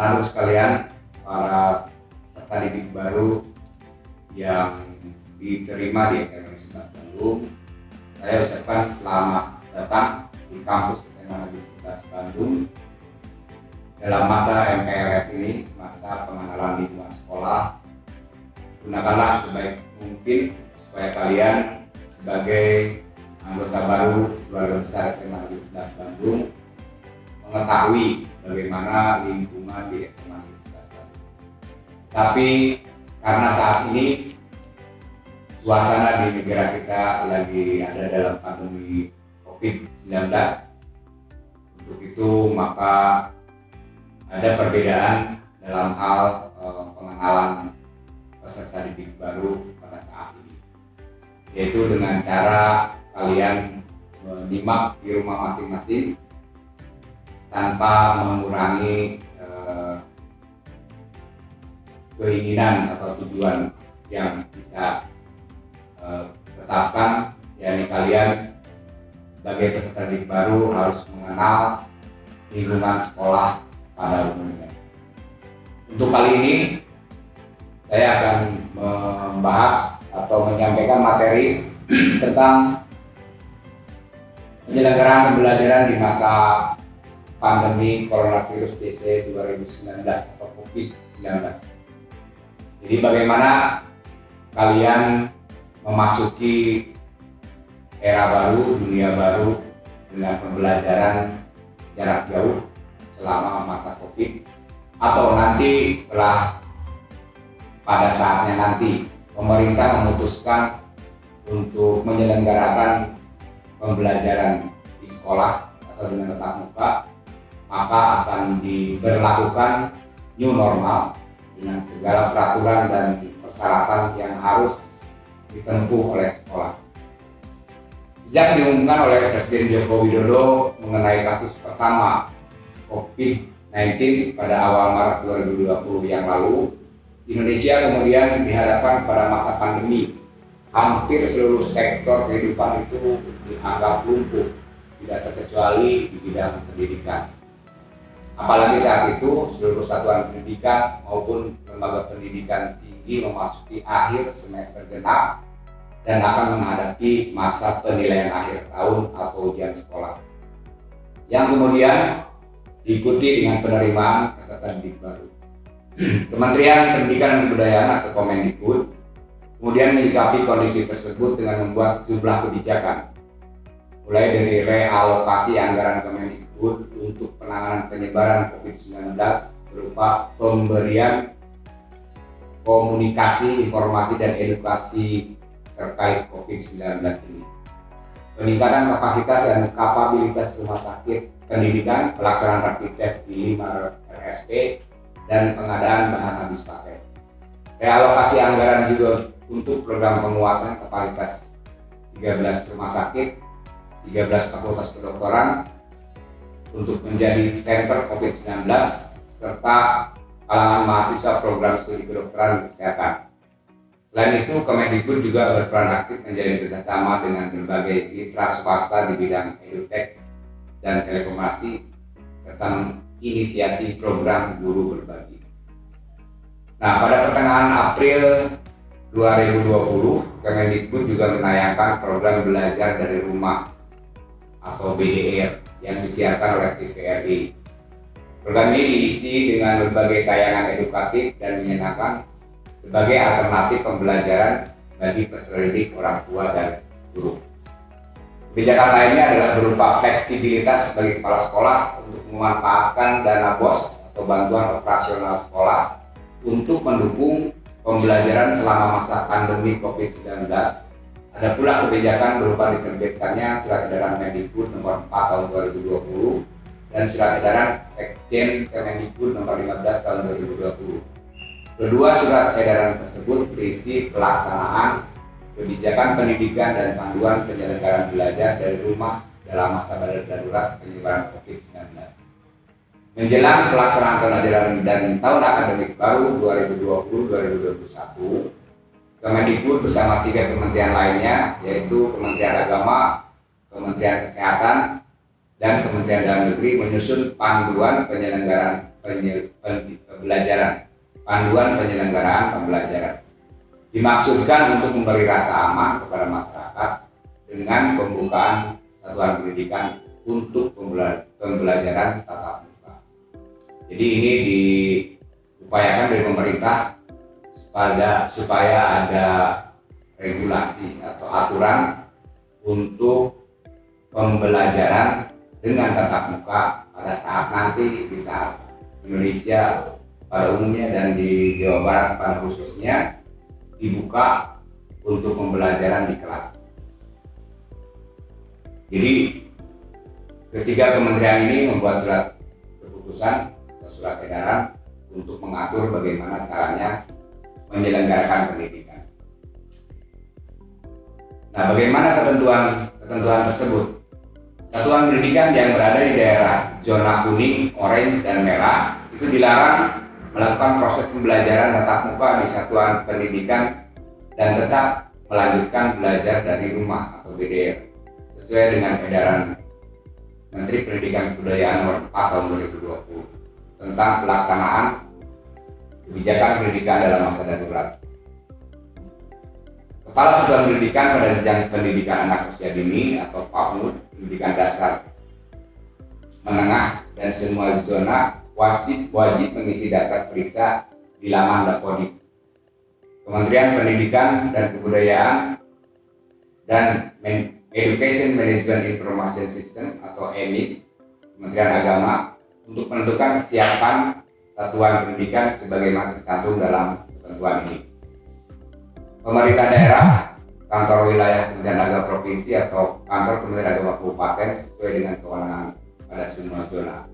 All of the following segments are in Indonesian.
anak sekalian, para peserta didik baru yang diterima di SMA 11 Bandung, saya ucapkan selamat datang di kampus SMA Negeri 11 Bandung dalam masa MPLS ini, masa pengenalan lingkungan sekolah. Gunakanlah sebaik mungkin supaya kalian sebagai anggota baru keluarga besar SMA Negeri 11 Bandung mengetahui bagaimana lingkungan di SMA Negeri 11 Bandung. Tapi karena saat ini suasana di negara kita lagi ada dalam pandemi COVID-19, untuk itu maka ada perbedaan dalam hal pengenalan peserta didik baru pada saat ini, yaitu dengan cara kalian menyimak di rumah masing-masing tanpa mengurangi keinginan atau tujuan yang kita tetapkan, yakni kalian sebagai peserta didik baru harus mengenal lingkungan sekolah pada umumnya. Untuk kali ini saya akan membahas atau menyampaikan materi tentang penyelenggaraan pembelajaran di masa pandemi coronavirus DC 2019 atau COVID-19. Jadi bagaimana kalian memasuki era baru, dunia baru dengan pembelajaran jarak jauh selama masa COVID, atau nanti setelah pada saatnya nanti pemerintah memutuskan untuk menyelenggarakan pembelajaran di sekolah atau dengan tatap muka, maka akan diberlakukan new normal dengan segala peraturan dan persyaratan yang harus ditempuh oleh sekolah. Sejak diumumkan oleh Presiden Joko Widodo mengenai kasus pertama COVID-19 pada awal Maret 2020 yang lalu, Indonesia kemudian dihadapkan pada masa pandemi. Hampir seluruh sektor kehidupan itu dianggap lumpuh, tidak terkecuali di bidang pendidikan. Apalagi saat itu seluruh satuan pendidikan maupun lembaga pendidikan tinggi memasuki akhir semester genap dan akan menghadapi masa penilaian akhir tahun atau ujian sekolah, yang kemudian diikuti dengan penerimaan peserta didik baru. Kementerian Pendidikan dan Kebudayaan atau Kemendikbud kemudian menyikapi kondisi tersebut dengan membuat sejumlah kebijakan, mulai dari realokasi anggaran Kemendikbud untuk penanganan penyebaran COVID-19 berupa pemberian komunikasi, informasi, dan edukasi terkait COVID-19 ini, peningkatan kapasitas dan kapabilitas rumah sakit pendidikan, pelaksanaan rapid test di 5 RSP, dan pengadaan bahan habis pakai. Realokasi anggaran juga untuk program penguatan kapasitas 13 rumah sakit, 13 fakultas kedokteran untuk menjadi center COVID-19, serta kalangan mahasiswa program studi kedokteran dan kesehatan. Selain itu, Kemendikbud juga berperan aktif menjalin kerjasama dengan berbagai mitra swasta di bidang edutech dan telekomunikasi serta inisiasi program guru berbagi. Nah, pada pertengahan April 2020, Kemendikbud juga menayangkan program belajar dari rumah atau BDR yang disiarkan oleh TVRI. Program ini diisi dengan berbagai tayangan edukatif dan menyenangkan sebagai alternatif pembelajaran bagi peserta didik, orang tua, dan guru. Kebijakan lainnya adalah berupa fleksibilitas bagi kepala sekolah untuk memanfaatkan dana BOS atau bantuan operasional sekolah untuk mendukung pembelajaran selama masa pandemi COVID-19. Ada pula kebijakan berupa diterbitkannya Surat Edaran Kemendikbud nomor 4 tahun 2020 dan Surat Edaran Sekjen Kemendikbud nomor 15 tahun 2020. Kedua surat edaran tersebut berisi pelaksanaan kebijakan pendidikan dan panduan penyelenggaraan belajar dari rumah dalam masa darurat penyebaran COVID-19. Menjelang pelaksanaan tahun ajaran dan tahun akademik baru 2020-2021, Kemendikbud bersama 3 kementerian lainnya, yaitu Kementerian Agama, Kementerian Kesehatan, dan Kementerian Dalam Negeri menyusun panduan penyelenggaraan pembelajaran, panduan penyelenggaraan pembelajaran. Dimaksudkan untuk memberi rasa aman kepada masyarakat dengan pembukaan satuan pendidikan untuk pembelajaran tatap muka. Jadi ini diupayakan dari pemerintah supaya ada regulasi atau aturan untuk pembelajaran dengan tatap muka pada saat nanti di saat Indonesia pada umumnya dan di Jawa Barat pada khususnya dibuka untuk pembelajaran di kelas. Jadi ketiga kementerian ini membuat surat keputusan atau surat edaran untuk mengatur bagaimana caranya menyelenggarakan pendidikan. Nah, bagaimana ketentuan tersebut? Satuan pendidikan yang berada di daerah zona kuning, orange, dan merah itu dilarang melakukan proses pembelajaran tatap muka di satuan pendidikan dan tetap melanjutkan belajar dari rumah atau BDR sesuai dengan edaran Menteri Pendidikan Kebudayaan Nomor 4 Tahun 2020 tentang pelaksanaan kebijakan pendidikan dalam masa darurat. Kepala Satuan Pendidikan pada jenjang pendidikan anak usia dini atau PAUD, pendidikan dasar, menengah, dan semua zona wajib mengisi daftar periksa di laman Dapodik. Kementerian Pendidikan dan Kebudayaan dan Education Management Information System atau EMIS, Kementerian Agama untuk menentukan kesiapan satuan pendidikan sebagaimana tercantum dalam ketentuan ini. Pemerintah daerah, kantor wilayah Kementerian Agama Provinsi atau kantor Kementerian Agama Kabupaten sesuai dengan kewenangan pada semua zona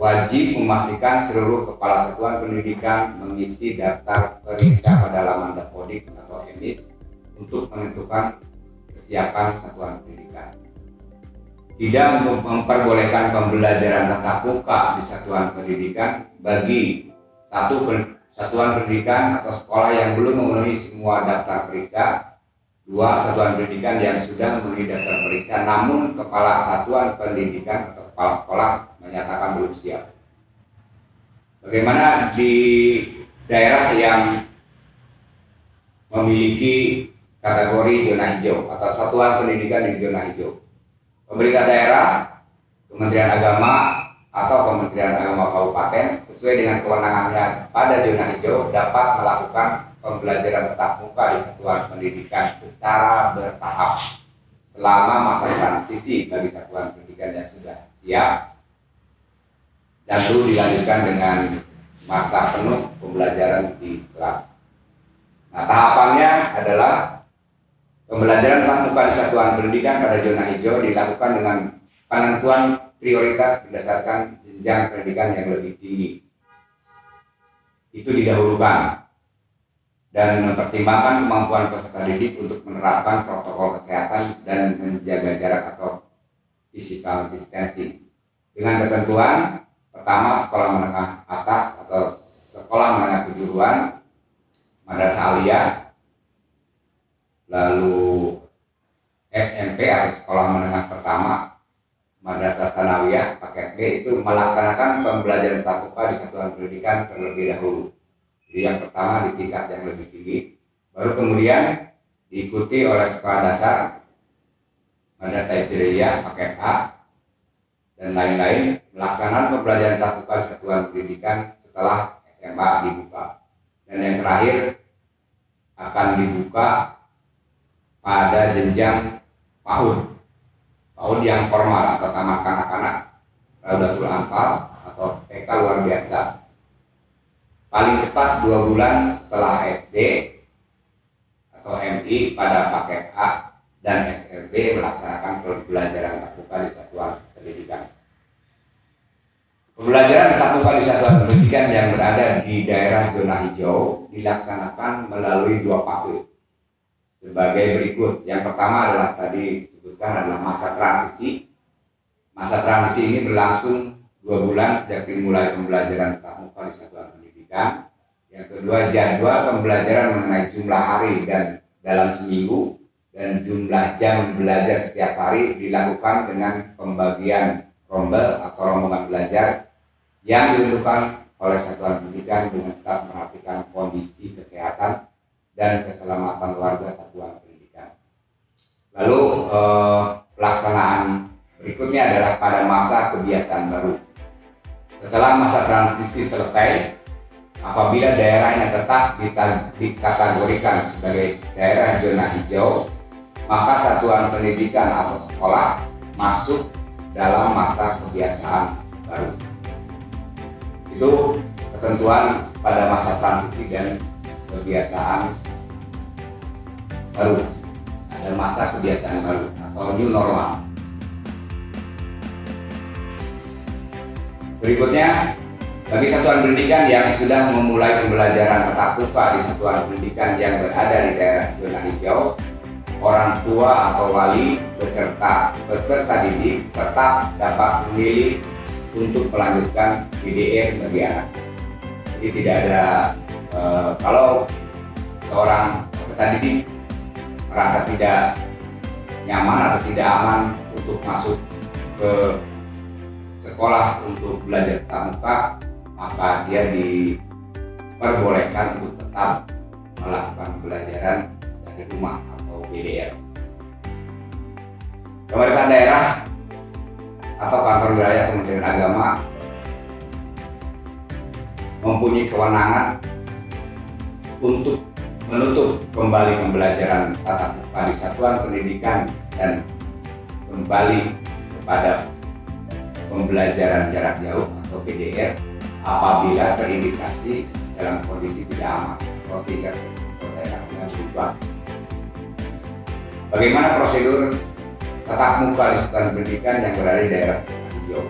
wajib memastikan seluruh kepala satuan pendidikan mengisi daftar periksa pada laman Dapodik atau EMIS untuk menentukan kesiapan satuan pendidikan. Tidak memperbolehkan pembelajaran tatap muka di satuan pendidikan bagi satuan pendidikan atau sekolah yang belum memenuhi semua daftar periksa. 2. Satuan pendidikan yang sudah memenuhi daftar periksa namun kepala satuan pendidikan atau kepala sekolah menyatakan belum siap. Bagaimana di daerah yang memiliki kategori zona hijau atau satuan pendidikan di zona hijau? Pemerintah daerah, Kementerian Agama atau Kementerian Agama Kabupaten sesuai dengan kewenangannya pada zona hijau dapat melakukan pembelajaran tatap muka di satuan pendidikan secara bertahap selama masa transisi bagi satuan pendidikan yang sudah siap dan perlu dilanjutkan dengan masa penuh pembelajaran di kelas. Nah, tahapannya adalah pembelajaran tatap muka di satuan pendidikan pada zona hijau dilakukan dengan penentuan prioritas berdasarkan jenjang pendidikan yang lebih tinggi. Itu didahulukan dan mempertimbangkan kemampuan peserta didik untuk menerapkan protokol kesehatan dan menjaga jarak atau physical distancing. Dengan ketentuan pertama, sekolah menengah atas atau sekolah menengah kejuruan, madrasah aliyah, lalu SMP atau sekolah menengah pertama, madrasah sanawiyah paket B itu melaksanakan pembelajaran tatap muka di satuan pendidikan terlebih dahulu. Jadi yang pertama di tingkat yang lebih tinggi, baru kemudian diikuti oleh sekolah dasar, madrasah ibtidaiyah paket A, dan lain-lain melaksanakan pembelajaran tatap muka di satuan pendidikan setelah SMA dibuka. Dan yang terakhir akan dibuka pada jenjang PAUD yang formal atau taman kanak-kanak, Raudatul Anfal atau TK luar biasa. Paling cepat 2 bulan setelah SD atau MI pada paket A dan SLB melaksanakan pembelajaran tatap muka di satuan pendidikan. Pembelajaran tatap muka di satuan pendidikan yang berada di daerah zona hijau dilaksanakan melalui 2 fase sebagai berikut. Yang pertama adalah tadi disebutkan adalah masa transisi. Masa transisi ini berlangsung 2 bulan sejak dimulai pembelajaran tatap muka di satuan pendidikan. Yang kedua, jadwal pembelajaran mengenai jumlah hari dan dalam seminggu dan jumlah jam belajar setiap hari dilakukan dengan pembagian rombel atau rombongan belajar yang ditentukan oleh satuan pendidikan dengan tetap memperhatikan kondisi kesehatan dan keselamatan warga satuan pendidikan. Lalu pelaksanaan berikutnya adalah pada masa kebiasaan baru. Setelah masa transisi selesai, apabila daerahnya tetap dikategorikan sebagai daerah zona hijau, maka satuan pendidikan atau sekolah masuk dalam masa kebiasaan baru. Itu ketentuan pada masa transisi dan kebiasaan baru. Ada masa kebiasaan baru atau new normal. Berikutnya, bagi satuan pendidikan yang sudah memulai pembelajaran tatap muka di satuan pendidikan yang berada di daerah zona hijau, orang tua atau wali beserta peserta didik tetap dapat memilih untuk melanjutkan PDR bagi anak. Jadi tidak ada kalau seorang peserta didik merasa tidak nyaman atau tidak aman untuk masuk ke sekolah untuk belajar tatap muka, maka dia diperbolehkan untuk tetap melakukan pembelajaran dari rumah atau PDR. Pemerintah daerah atau kantor wilayah Kementerian Agama mempunyai kewenangan untuk menutup kembali pembelajaran tatap muka di satuan pendidikan dan kembali kepada pembelajaran jarak jauh atau PDR apabila terindikasi dalam kondisi tidak aman atau tingkat risiko daerahnya berubah. Bagaimana prosedur tatap muka di satuan pendidikan yang berada di daerah zona hijau?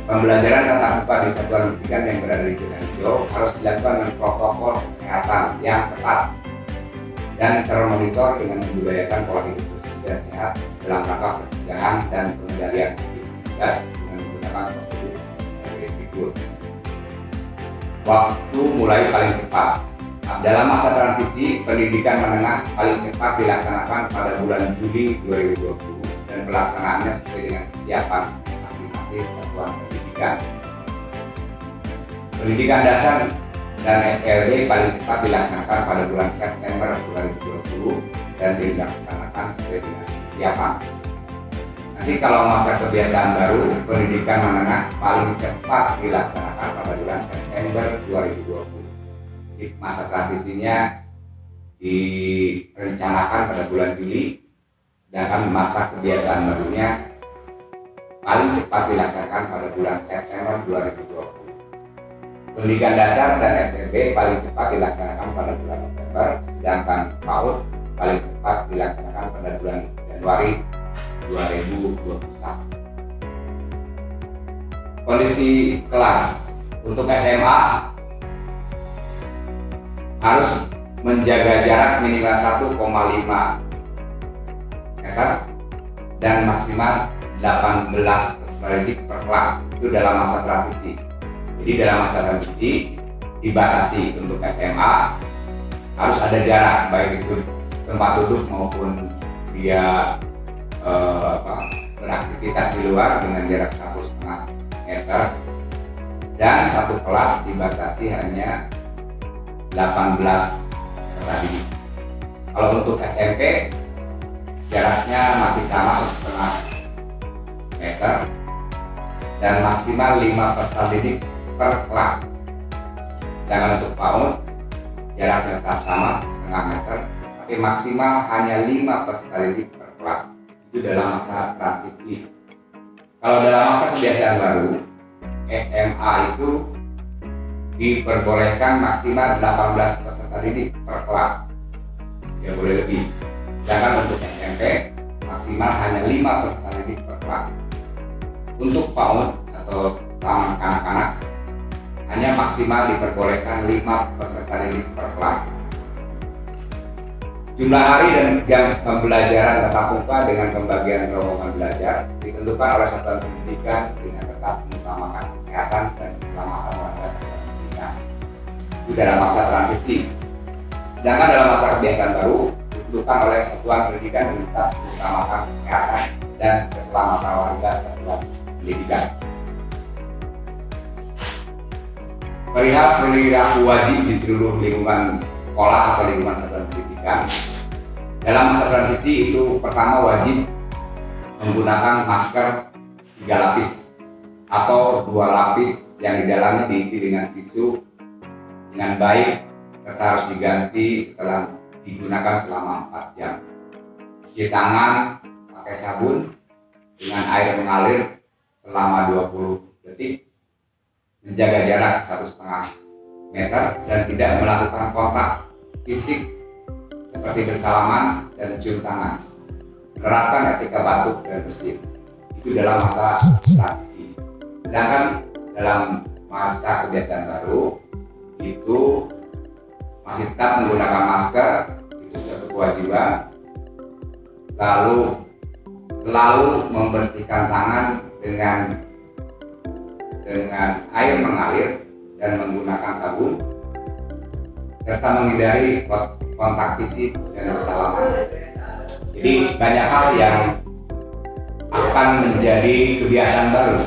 Pembelajaran tatap muka di satuan pendidikan yang berada di zona hijau harus dilakukan dengan protokol kesehatan yang ketat dan termonitor dengan membudayakan pola hidup bersih dan sehat dalam rangka pencegahan dan pengendalian COVID-19 dengan menggunakan prosedur sebagai berikut. Waktu mulai paling cepat. Dalam masa transisi, pendidikan menengah paling cepat dilaksanakan pada bulan Juli 2020 dan pelaksanaannya sesuai dengan kesiapan masing-masing satuan pendidikan. Pendidikan dasar dan SLB paling cepat dilaksanakan pada bulan September 2020 dan dilaksanakan sesuai dengan kesiapan. Nanti kalau masa kebiasaan baru, pendidikan menengah paling cepat dilaksanakan pada bulan September 2020. Jadi masa transisinya direncanakan pada bulan Juli, sedangkan masa kebiasaan barunya paling cepat dilaksanakan pada bulan September 2020. Pendidikan dasar dan SMP paling cepat dilaksanakan pada bulan November, sedangkan PAUD paling cepat dilaksanakan pada bulan Januari 2021. Kondisi kelas untuk SMA harus menjaga jarak minimal 1,5 meter dan maksimal 18 peserta didik per kelas. Itu dalam masa transisi. Jadi dalam masa transisi dibatasi untuk SMA harus ada jarak, baik itu tempat duduk maupun dia beraktivitas di luar dengan jarak 1,5 meter, dan satu kelas dibatasi hanya 18 peserta didik. Kalau untuk SMP jaraknya masih sama 1,5 meter dan maksimal 5 peserta didik per kelas. Sedangkan untuk PAUD jaraknya tetap sama 1,5 meter, tapi maksimal hanya 5 peserta didik per kelas. Itu dalam masa transisi. Kalau dalam masa kebiasaan baru, SMA itu diperbolehkan maksimal 18 peserta didik per kelas, ya boleh lebih. Sedangkan untuk SMP maksimal hanya 5 peserta didik per kelas. Untuk PAUD atau taman kanak-kanak hanya maksimal diperbolehkan 5 peserta didik per kelas. Jumlah hari dan jam pembelajaran tatap muka dengan pembagian rombongan belajar ditentukan oleh satuan pendidikan dengan tetap mengutamakan kesehatan dan keselamatan warga satuan pendidikan. Itu dalam masa transisi. Sedangkan dalam masa kebiasaan baru ditentukan oleh satuan pendidikan dengan tetap mengutamakan kesehatan dan keselamatan warga satuan pendidikan. Perihal perilaku wajib di seluruh lingkungan sekolah atau lingkungan satuan pendidikan, dalam masa transisi itu pertama wajib menggunakan masker 3 lapis atau 2 lapis yang di dalamnya diisi dengan tisu dengan baik serta harus diganti setelah digunakan selama 4 jam. Cuci tangan pakai sabun dengan air mengalir selama 20 detik, menjaga jarak 1,5 meter dan tidak melakukan kontak fisik seperti bersalaman dan cium tangan. Menerapkan etika batuk dan bersin. Itu dalam masa transisi. Sedangkan dalam masa kebiasaan baru itu masih tetap menggunakan masker, itu suatu kewajiban. Lalu selalu membersihkan tangan dengan air mengalir dan menggunakan sabun, serta menghindari kontak fisik dan bersalaman. Jadi banyak hal yang akan menjadi kebiasaan baru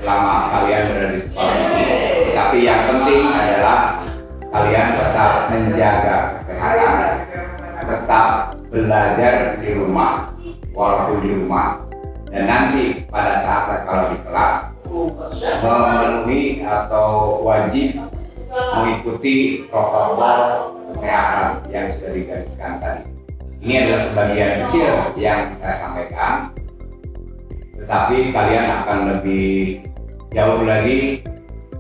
selama kalian berada di sekolah ini. Tapi yang penting adalah kalian tetap menjaga kesehatan, tetap belajar di rumah walaupun di rumah, dan nanti pada saat kalau di kelas memenuhi atau wajib mengikuti protokol kesehatan yang sudah digariskan tadi. Ini adalah sebagian kecil yang saya sampaikan, tetapi kalian akan lebih jauh lagi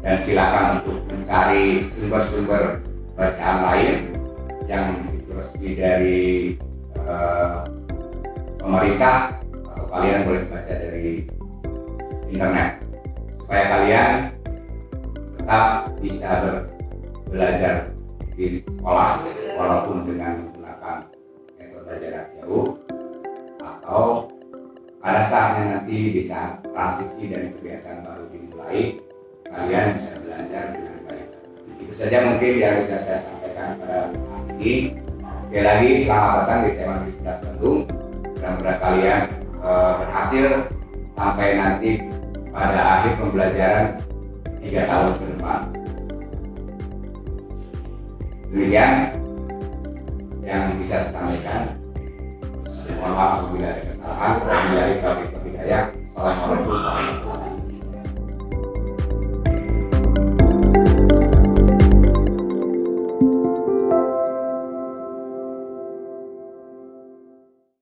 dan silakan untuk mencari sumber-sumber bacaan lain yang resmi dari pemerintah, atau kalian boleh baca dari internet, supaya kalian tetap bisa belajar di sekolah walaupun dengan menggunakan metode jarak jauh, atau pada saatnya nanti bisa transisi dari kebiasaan baru dimulai, kalian bisa belajar dengan baik. Itu saja mungkin yang bisa saya sampaikan pada saat ini. Sekali lagi selamat datang di SMA Negeri 11 Bandung. Mudah-mudahan kalian berhasil sampai nanti pada akhir pembelajaran 3 tahun ke depan. Demikian yang bisa saya sampaikan. Mohon maaf apabila ada kesalahan. Wabillahi taufiq wal hidayah.